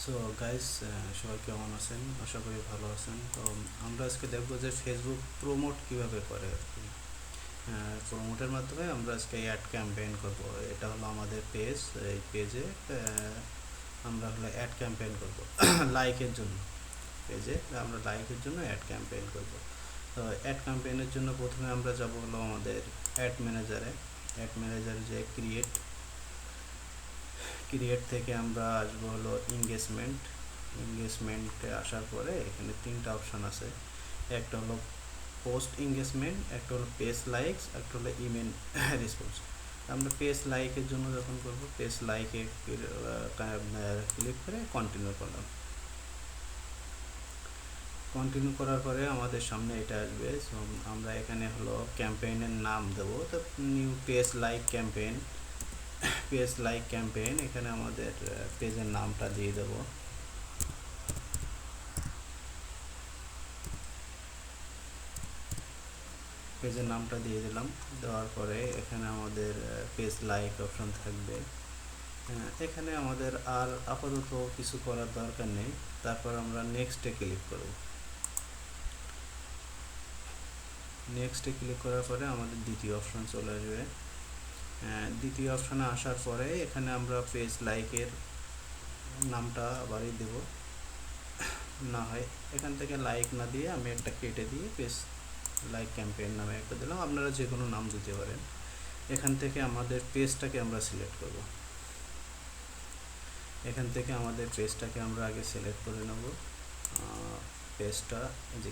So guys, সবাই কেমন আছেন? আশা করি ভালো আছেন। তো আমরা আজকে দেখব যে ফেসবুক প্রমোট কিভাবে করে আর কি। প্রমোটের মাধ্যমে আমরা আজকে অ্যাড ক্যাম্পেইন করব। এটা হলো আমাদের পেজ। এই পেজে আমরা হলো অ্যাড ক্যাম্পেইন করব লাইকের জন্য। পেজে আমরা লাইকের জন্য অ্যাড ক্যাম্পেইন করব। তো অ্যাড ক্যাম্পেইনের জন্য প্রথমে আমরা যাব হলো আমাদের অ্যাড ম্যানেজারে। অ্যাড ম্যানেজারে যে ক্রিয়েট থেকে আমরা আসবো হলো এঙ্গেজমেন্টে আসার পরে এখানে তিনটা অপশান আছে। একটা হলো পোস্ট এঙ্গেজমেন্ট, একটা হলো পেজ লাইকস, একটা হলো ইমেল রেসপন্স। আমরা পেজ লাইকের জন্য যখন করব, পেজ লাইকে ক্লিক করে কন্টিনিউ করলাম। কন্টিনিউ করার পরে আমাদের সামনে এটা আসবে। সো আমরা এখানে হলো ক্যাম্পেইনের নাম দেবো। তো নিউ পেজ লাইক ক্যাম্পেইন এখানে আমাদের পেজের নামটা দিয়ে দেবো। পেজের নামটা দিয়ে দিলাম। দেওয়ার পরে এখানে আমাদের পেজ লাইক অপশন থাকবে। এখানে আমাদের আর আপাতত কিছু করার দরকার নেই। তারপর আমরা নেক্সটে ক্লিক করব। নেক্সটে ক্লিক করার পরে আমাদের দ্বিতীয় অপশন চলে আসবে। দ্বিতীয় অপশানে আসার পরে এখানে আমরা পেজ লাইকের নামটা আবারই দেব। না হয় এখান থেকে লাইক না দিয়ে আমি একটা কেটে দিয়ে পেজ লাইক ক্যাম্পেইন নামে একটা দিলাম। আপনারা যে কোনো নাম দিতে পারেন। এখান থেকে আমাদের পেজটাকে আমরা সিলেক্ট করব। এখান থেকে আমাদের পেজটাকে আমরা আগে সিলেক্ট করে নেব। পেজটা এই যে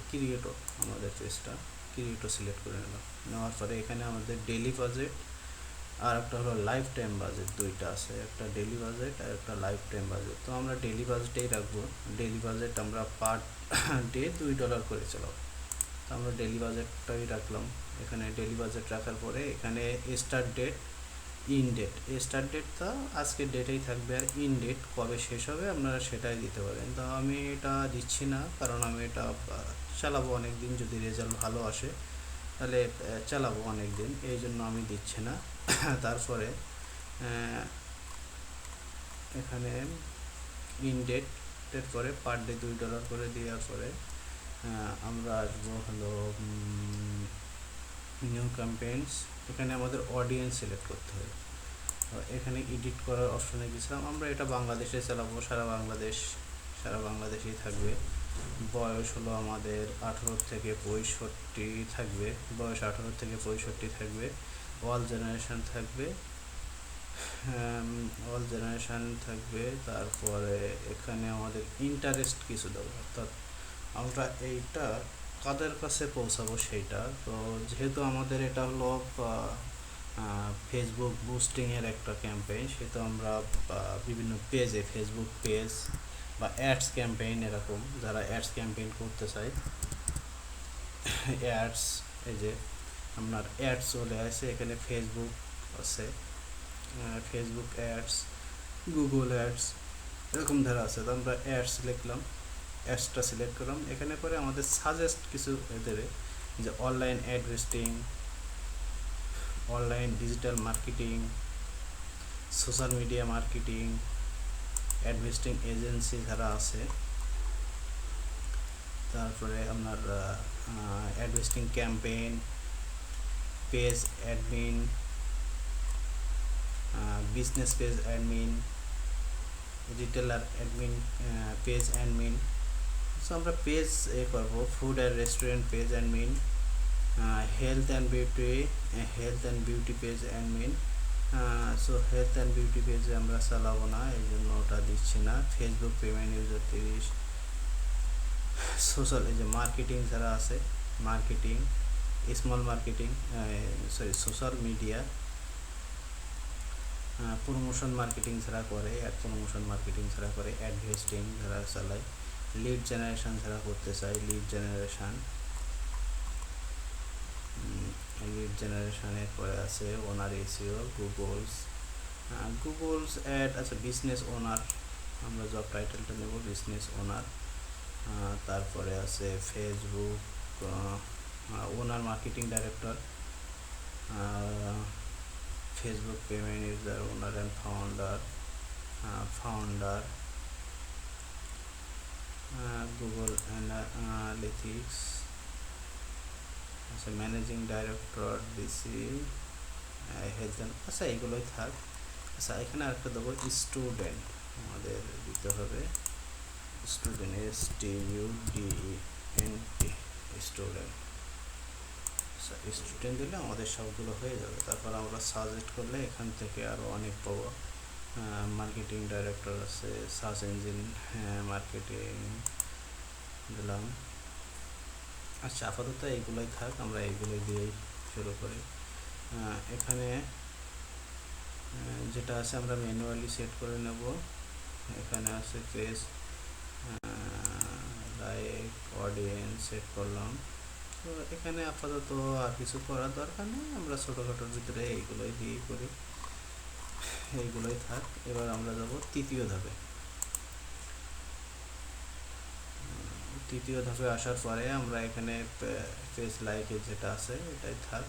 আমাদের পেজটা ক্রিয়েটো সিলেক্ট করে নিলাম। নেওয়ার পরে এখানে আমাদের ডেইলি বাজেট আর একটা হলো লাইফ টাইম বাজেট, দুইটা আছে, একটা ডেইলি বাজেট আর একটা লাইফ টাইম বাজেট। তো আমরা ডেইলি বাজেটেই রাখবো। ডেইলি বাজেট আমরা পার ডে $2 করে চালাবো। তো আমরা ডেইলি বাজেটটাই রাখলাম। এখানে ডেইলি বাজেট রাখার পরে এখানে স্টার্ট ডেট, স্টার্ট ডেটটা আজকের ডেটেই থাকবে, আর ইন ডেট কবে শেষ হবে আপনারা সেটাই দিতে পারেন। তো আমি এটা দিচ্ছি না, কারণ আমি এটা চালাবো অনেক দিন। যদি রেজাল্ট ভালো আসে তাহলে চালাবো অনেক দিন, এই জন্য আমি দিচ্ছি না। তারপরে এখানে ইন ডেটের পরে পার ডে $2 করে দেওয়ার পরে আমরা আসবো হলো নিউ ক্যাম্পেইনস। এখানে আমাদের অডিয়েন্স সিলেক্ট করতে হবে। এখানে এডিট করার অপশনে গেছিলাম। আমরা এটা বাংলাদেশে চালাবো, সারা বাংলাদেশেই থাকবে। বয়স হলো আমাদের 18 থেকে 65 থাকবে। বয়স 18 থেকে 65 থাকবে। অল জেনারেশন থাকবে। তারপরে এখানে আমাদের ইন্টারেস্ট কিছু দেবো, অর্থাৎ আমরা এইটা কাদের কাছে পৌঁছাবো সেইটা। তো যেহেতু আমাদের এটা হলো ফেসবুক বুস্টিংয়ের একটা ক্যাম্পেইন, সেহেতু আমরা বিভিন্ন পেজে, ফেসবুক পেজ বা অ্যাডস ক্যাম্পেইন, এরকম যারা অ্যাডস ক্যাম্পেইন করতে চায়, অ্যাডস, এই যে আপনার অ্যাডস চলে আসে। এখানে ফেসবুক আছে, ফেসবুক অ্যাডস, গুগল অ্যাডস, এরকম ধারা আছে। তো আমরা অ্যাডস লিখলাম, অ্যাডসটা সিলেক্ট করলাম। এখানে পরে আমাদের সাজেস্ট কিছু দেবে, যে online advertising, online digital marketing, social media marketing, advertising agency যারা আছে, তারপরে আপনার advertising campaign, page admin, business page admin, retailer admin, page admin. So আমরা পেজ করবো food and restaurant page admin, health and beauty page admin. So health and beauty পেজে আমরা চালাবো না, এই জন্য ওটা দিচ্ছি না। ফেসবুক পেমেন্ট ইউজার 30, সোশ্যাল, এই যে মার্কেটিং যারা আছে, marketing, small marketing, social media promotion marketing যারা করে, অ্যাড প্রমোশন মার্কেটিং যারা করে, অ্যাডভেস্টিং যারা চালায়, লিড জেনারেশন যারা করতে চায়, লিড জেনারেশনের পরে আছে ওনার এসিও, গুগলস অ্যাড আছে, বিজনেস ওনার, আমরা জব টাইটেলটা নেব বিজনেস ওনার। তারপরে আছে Facebook owner, marketing director, Facebook payment user owner and founder, Google analytics, আচ্ছা ম্যানেজিং ডাইরেক্টর ডিসি হেলথ, আচ্ছা এগুলোই থাক। আচ্ছা এখানে আরেকটা দেবো স্টুডেন্ট, আমাদের দিতে হবে স্টুডেন্ট, STUDENT, স্টুডেন্ট। আচ্ছা স্টুডেন্ট দিলে আমাদের সবগুলো হয়ে যাবে। তারপর আমরা সাজেস্ট করলে এখান থেকে আরও অনেক পাবো। মার্কেটিং ডাইরেক্টর আছে, সার্চ ইঞ্জিন মার্কেটিং দিলাম। আচ্ছা আপাতত এইগুলোই থাক, আমরা এইগুলোই দিয়েই শুরু করি। এখানে যেটা আছে আমরা ম্যানুয়ালি সেট করে নেব। এখানে আছে পেজ, লাইক, অডিয়েন্স সেট করলাম। তো এখানে আপাতত আর কিছু করার দরকার নেই, আমরা ছোটোখাটোর ভিতরে এইগুলোই দিয়ে করি, এইগুলোই থাক। এবার আমরা যাব তৃতীয় ধাপে। তৃতীয় ধাপে আসার পরে আমরা এখানে পেজ লাইকের যেটা আছে এটাই থাক,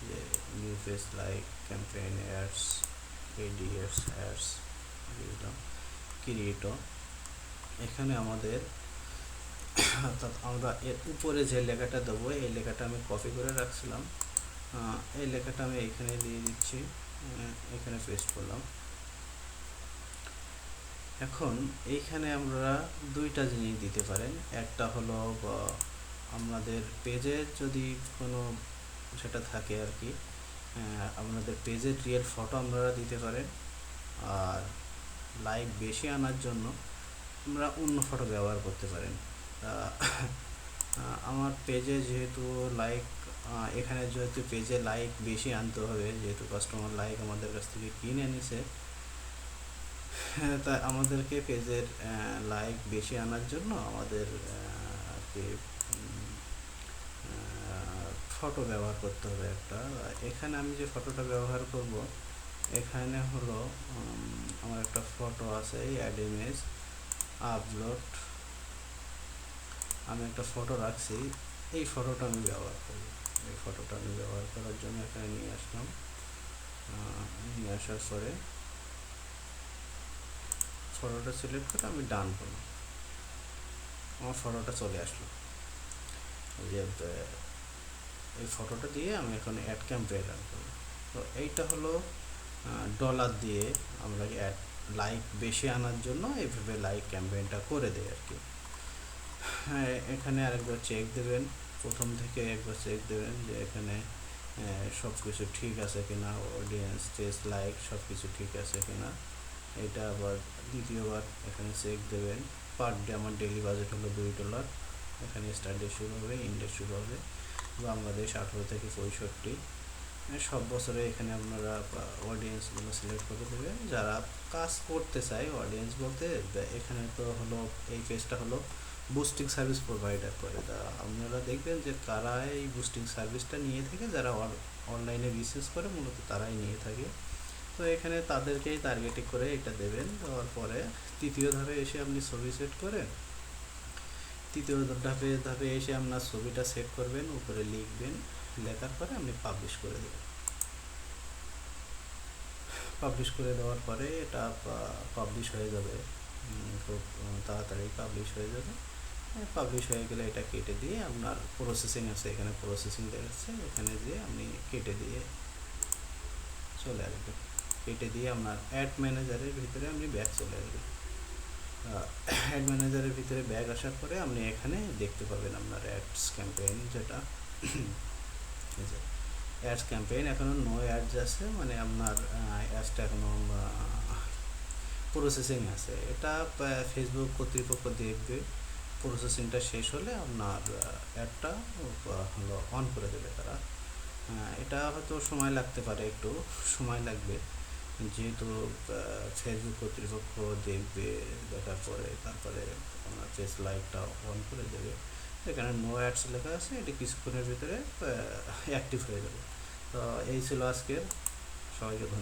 যে new page like, campaign ads, ADS ads দিলাম, ক্রিয়েটো। এখানে আমাদের অর্থাৎ আমরা এর উপরে যে লেখাটা দেবো এই লেখাটা আমি কপি করে রাখছিলাম, এই লেখাটা আমি এইখানে দিয়ে দিচ্ছি, এখানে পেস্ট করলাম। এখন এইখানে আমরা দুইটা জিনিস দিতে পারেন, একটা হলো আমাদের পেজে যদি কোনো সেটা থাকে আর কি, আপনাদের পেজের রিয়েল ফটো আপনারা দিতে পারেন, আর লাইক বেশি আনার জন্য আমরা অন্য ফটো ব্যবহার করতে পারেন। আমার পেজে যেহেতু লাইক, এখানে যেহেতু পেজে লাইক বেশি আনতে হবে, যেহেতু কাস্টমার লাইক আমাদের কাছ থেকে কিনে নিছে, তাই আমাদেরকে পেজের লাইক বেশি আনার জন্য আমাদের আর কি ফটো ব্যবহার করতে হবে একটা। এখানে আমি যে ফটোটা ব্যবহার করব, এখানে হলো আমার একটা ফটো আছে, অ্যাড ইমেজ আপলোড, আমি একটা ফটো রাখছি, এই ফটোটা আমি ব্যবহার করব। এই ফটোটা আমি ব্যবহার করার জন্য এখানে নিয়ে আসলাম, নিয়ে আসার পরে ফটোটা সিলেক্ট করে আমি ডান করলাম, আমার ফটোটা চলে আসলো। যে এই ফটোটা দিয়ে আমি এখন অ্যাড ক্যাম্পেইন রান করব। তো এইটা হলো ডলার দিয়ে আমরা অ্যাড লাইক বেশি আনার জন্য এইভাবে লাইক ক্যাম্পেইনটা করে দেয় আর কি। হ্যাঁ, এখানে আরেকবার চেক দেবেন, প্রথম থেকে একবার চেক দেবেন যে এখানে সব কিছু ঠিক আছে কিনা, অডিয়েন্স, পেজ লাইক সব কিছু ঠিক আছে কিনা। এটা আবার দ্বিতীয়বার এখানে চেক দেবেন। পার ডে আমার ডেইলি বাজেট হলো $2, এখানে স্টার্ট ডে শুরু হবে, ইন্ডেক্স শুরু হবে বাংলাদেশ 18 থেকে 65। সব বছরে এখানে আপনারা অডিয়েন্সগুলো সিলেক্ট করে দেবেন যারা কাজ করতে চায়। অডিয়েন্স বলতে এখানে তো হলো এই পেজটা হলো বুস্টিং সার্ভিস প্রোভাইডার করে, তা আপনারা দেখবেন যে কারা এই বুস্টিং সার্ভিসটা নিয়ে থাকে, যারা অনলাইনে বিজনেস করে মূলত তারাই নিয়ে থাকে। তো এখানে তাদেরকেই টার্গেটিং করে এটা দেবেন। দেওয়ার পরে তৃতীয় ধাপে এসে আপনি ছবি সেট করে, তৃতীয় ধাপে এসে আপনার ছবিটা সেট করবেন, উপরে লিখবেন, লেখার পরে আপনি পাবলিশ করে দেবেন। পাবলিশ করে দেওয়ার পরে এটা পাবলিশ হয়ে যাবে, খুব তাড়াতাড়ি পাবলিশ হয়ে যাবে। পাবলিশ হয়ে গেলে এটা কেটে দিয়ে আপনার প্রসেসিং আছে, এখানে প্রসেসিং দেখাচ্ছে, এখানে দিয়ে আপনি কেটে দিয়ে চলে আসবে। কেটে দিয়ে আপনার অ্যাড ম্যানেজারের ভিতরে আপনি ব্যাক চলে আসবেন। অ্যাড ম্যানেজারের ভিতরে ব্যাক আসার পরে আপনি এখানে দেখতে পাবেন আপনার অ্যাডস ক্যাম্পেইন, যেটা অ্যাডস ক্যাম্পেইন এখনও নো অ্যাডস আছে, মানে আপনার অ্যাডসটা এখনও প্রসেসিং আছে। এটা ফেসবুক কর্তৃপক্ষ দেখবে, প্রসেসিংটা শেষ হলে আপনার অ্যাডটা হলো অন করে দেবে তারা। এটা হয়তো সময় লাগতে পারে, একটু সময় লাগবে, যেহেতু ফেসবুক কর্তৃপক্ষ দেখবে, দেখার পরে তারপরে আপনার ফেস লাইকটা অন করে দেবে। এখানে নো অ্যাডস লেখা আছে, এটি কিছুক্ষণের ভিতরে অ্যাক্টিভ হয়ে যাবে। তো এই ছিল আজকের, সবাইকে ধন্যবাদ।